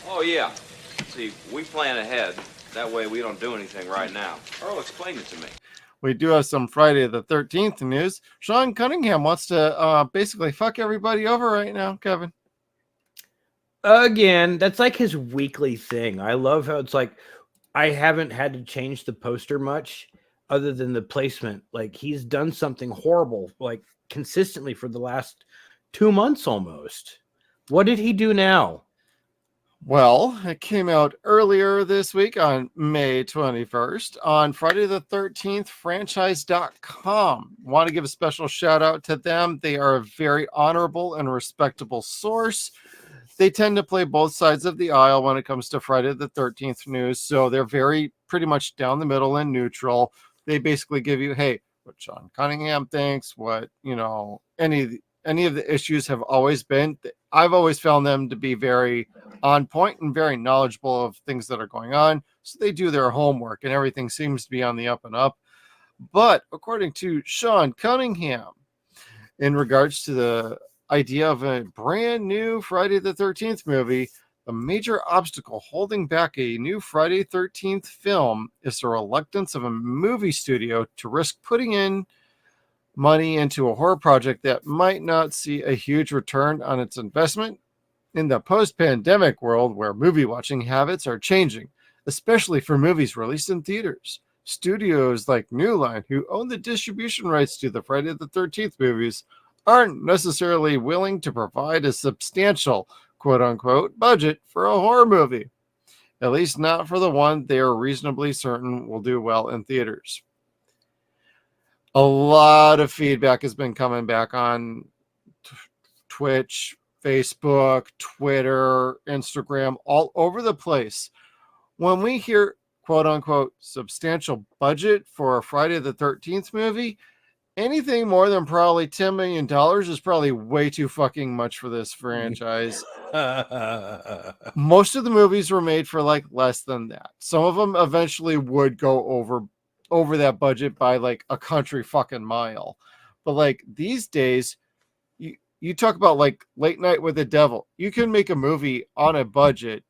Oh, yeah. See, we plan ahead. That way we don't do anything right now. Earl explained it to me. We do have some Friday the 13th news. Sean Cunningham wants to basically fuck everybody over right now, Kevin. Again, that's like his weekly thing. I love how it's like I haven't had to change the poster much other than the placement. Like he's done something horrible, like consistently for the last 2 months almost. What did he do now? Well, it came out earlier this week on May 21st on Friday the 13th, franchise.com. Want to give a special shout out to them. They are a very honorable and respectable source. They tend to play both sides of the aisle when it comes to Friday the 13th news. So they're very pretty much down the middle and neutral. They basically give you, hey, what Sean Cunningham thinks, what, any of the issues have always been. I've always found them to be very on point and very knowledgeable of things that are going on. So they do their homework and everything seems to be on the up and up. But according to Sean Cunningham, in regards to the idea of a brand new Friday the 13th movie, the major obstacle holding back a new Friday 13th film is the reluctance of a movie studio to risk putting in money into a horror project that might not see a huge return on its investment in the post-pandemic world where movie watching habits are changing, especially for movies released in theaters. Studios like New Line, who own the distribution rights to the Friday the 13th movies, aren't necessarily willing to provide a substantial quote-unquote budget for a horror movie, at least not for the one they are reasonably certain will do well in theaters. A lot of feedback has been coming back on Twitch, Facebook, Twitter, Instagram, all over the place. When we hear quote unquote substantial budget for a Friday the 13th movie, anything more than probably $10 million is probably way too fucking much for this franchise. Most of the movies were made for like less than that. Some of them eventually would go over that budget by like a country fucking mile. But like these days, you talk about like Late Night with the Devil. You can make a movie on a budget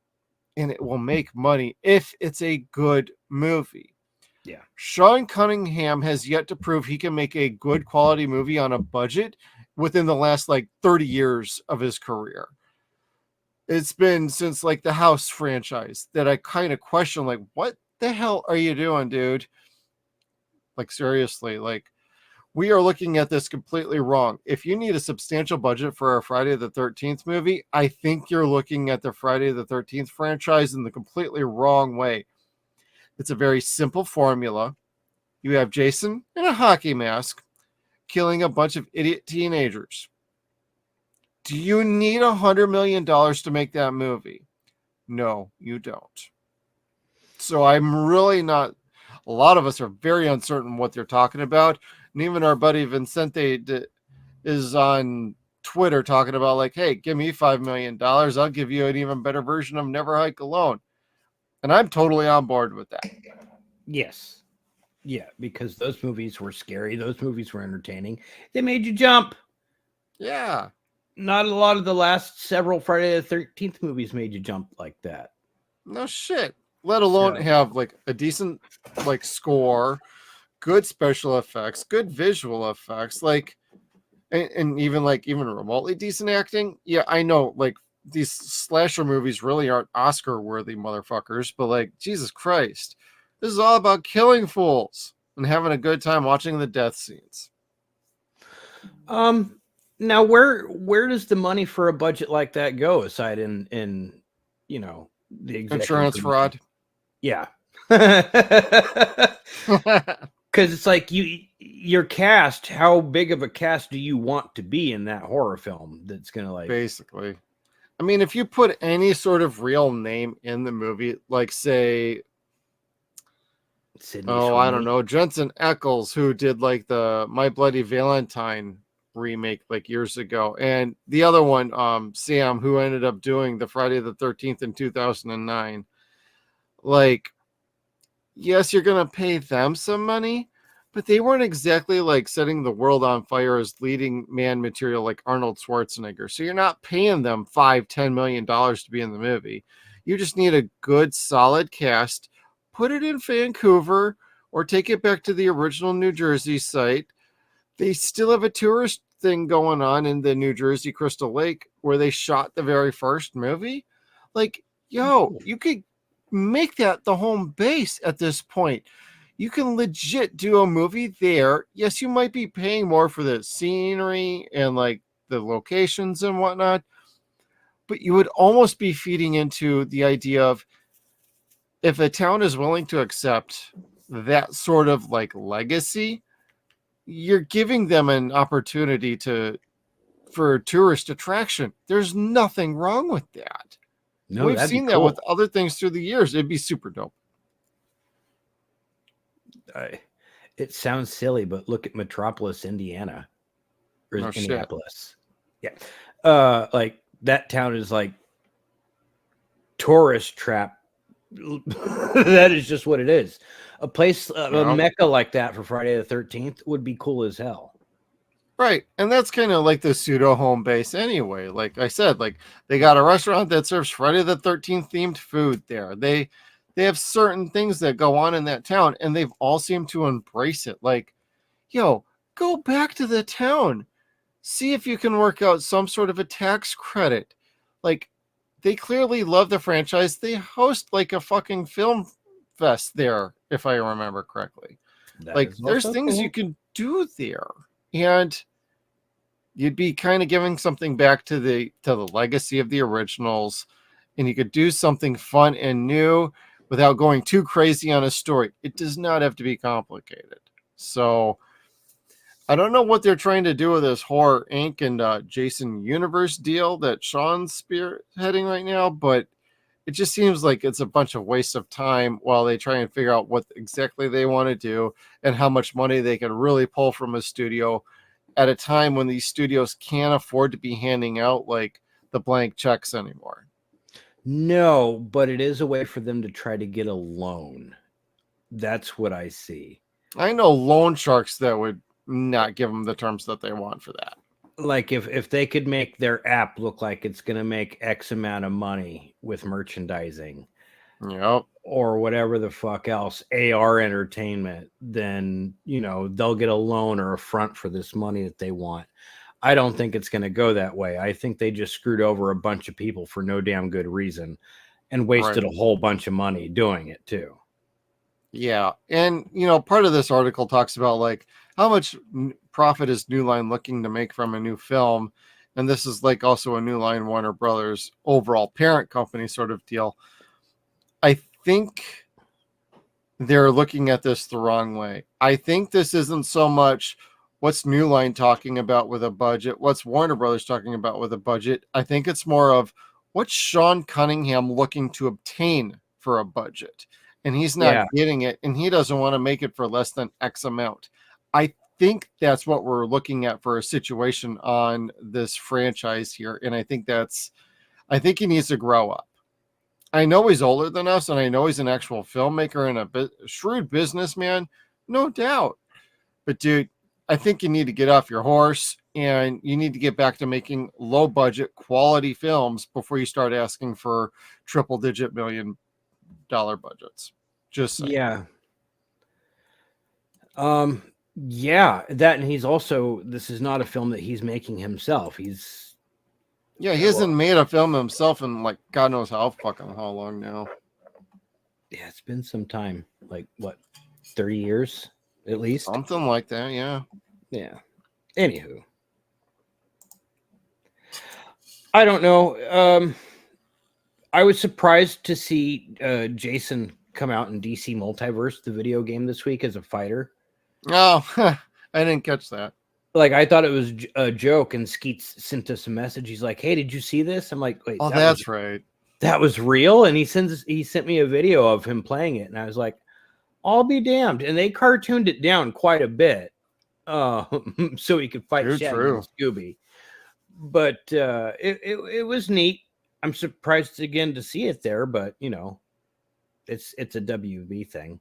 and it will make money if it's a good movie. Yeah. Sean Cunningham has yet to prove he can make a good quality movie on a budget within the last like 30 years of his career. It's been since like the House franchise that I kind of question, like, what the hell are you doing, dude? Like, seriously, like, we are looking at this completely wrong. If you need a substantial budget for a Friday the 13th movie, I think you're looking at the Friday the 13th franchise in the completely wrong way. It's a very simple formula. You have Jason in a hockey mask killing a bunch of idiot teenagers. Do you need $100 million to make that movie? No, you don't. So I'm really not. A lot of us are very uncertain what they're talking about. And even our buddy Vincente is on Twitter talking about like, hey, give me $5 million. I'll give you an even better version of Never Hike Alone. And I'm totally on board with that. Yes. Yeah, because those movies were scary. Those movies were entertaining. They made you jump. Yeah. Not a lot of the last several Friday the 13th movies made you jump like that. No shit. Let alone have like a decent like score, good special effects, good visual effects, like and even remotely decent acting. Yeah, I know like these slasher movies really aren't Oscar worthy motherfuckers, but like Jesus Christ. This is all about killing fools and having a good time watching the death scenes. Now where does the money for a budget like that go aside in the Insurance fraud? Yeah. Because it's like your cast, how big of a cast do you want to be in that horror film that's gonna like basically. I mean, if you put any sort of real name in the movie, like say Sydney I Sweeney. don't know, Jensen Ackles, who did like the My Bloody Valentine remake like years ago, and the other one, Sam, who ended up doing the Friday the 13th in 2009. Like, yes, you're gonna pay them some money, but they weren't exactly like setting the world on fire as leading man material like Arnold Schwarzenegger. So you're not paying them $5-10 million to be in the movie. You just need a good, solid cast. Put it in Vancouver or take it back to the original New Jersey site. They still have a tourist thing going on in the New Jersey Crystal Lake where they shot the very first movie. Like, yo, you could make that the home base at this point. You can legit do a movie there. Yes, you might be paying more for the scenery and like the locations and whatnot, but you would almost be feeding into the idea of if a town is willing to accept that sort of like legacy, you're giving them an opportunity for tourist attraction. There's nothing wrong with that. No, We've that'd seen be that cool. with other things through the years. It'd be super dope. It sounds silly, but look at Metropolis, Indiana, or Oh, shit. Indianapolis. Yeah, like that town is like tourist trap. That is just what it is. A place, a mecca like that for Friday the 13th would be cool as hell. Right. And that's kind of like the pseudo home base anyway. Like I said, like they got a restaurant that serves Friday the 13th themed food there. They have certain things that go on in that town and they've all seemed to embrace it. Like, yo, go back to the town. See if you can work out some sort of a tax credit. Like, they clearly love the franchise. They host like a fucking film fest there, if I remember correctly. That Like, is there's also things cool. you can do there. And you'd be kind of giving something back to the legacy of the originals, and you could do something fun and new without going too crazy on a story. It does not have to be complicated. So I don't know what they're trying to do with this Horror Inc. and Jason Universe deal that Sean's spearheading right now, but it just seems like it's a bunch of waste of time while they try and figure out what exactly they want to do and how much money they can really pull from a studio at a time when these studios can't afford to be handing out like the blank checks anymore. No, but it is a way for them to try to get a loan. That's what I see. I know loan sharks that would not give them the terms that they want for that. Like if they could make their app look like it's going to make X amount of money with merchandising, Yep. or whatever the fuck else, AR entertainment, then, you know, they'll get a loan or a front for this money that they want. I don't think it's going to go that way. I think they just screwed over a bunch of people for no damn good reason and wasted a whole bunch of money doing it too. Yeah. And, you know, part of this article talks about like how much profit is New Line looking to make from a new film. And this is like also a New Line Warner Brothers overall parent company sort of deal. I think they're looking at this the wrong way. I think this isn't so much what's New Line talking about with a budget, what's Warner Brothers talking about with a budget. I think it's more of what's Sean Cunningham looking to obtain for a budget. And he's not getting it, and he doesn't want to make it for less than X amount. I think that's what we're looking at for a situation on this franchise here. And I think he needs to grow up. I know he's older than us, and I know he's an actual filmmaker and a shrewd businessman, no doubt. But dude, I think you need to get off your horse and you need to get back to making low budget quality films before you start asking for triple digit $1 million budgets. Just saying. Yeah. Yeah, that, and he's also, this is not a film that he's making himself. He hasn't made a film himself in like God knows how long now. Yeah, it's been some time, like what, 30 years at least, something like that. Yeah. Anywho, I don't know. I was surprised to see Jason come out in DC Multiverse, the video game, this week as a fighter. Oh, I didn't catch that. Like, I thought it was a joke, and Skeet sent us a message. He's like, "Hey, did you see this?" I'm like, "Wait, that's right. That was real." And he sent me a video of him playing it, and I was like, "I'll be damned." And they cartooned it down quite a bit, so he could fight Shaggy and Scooby. But it was neat. I'm surprised again to see it there, but you know, it's a WB thing.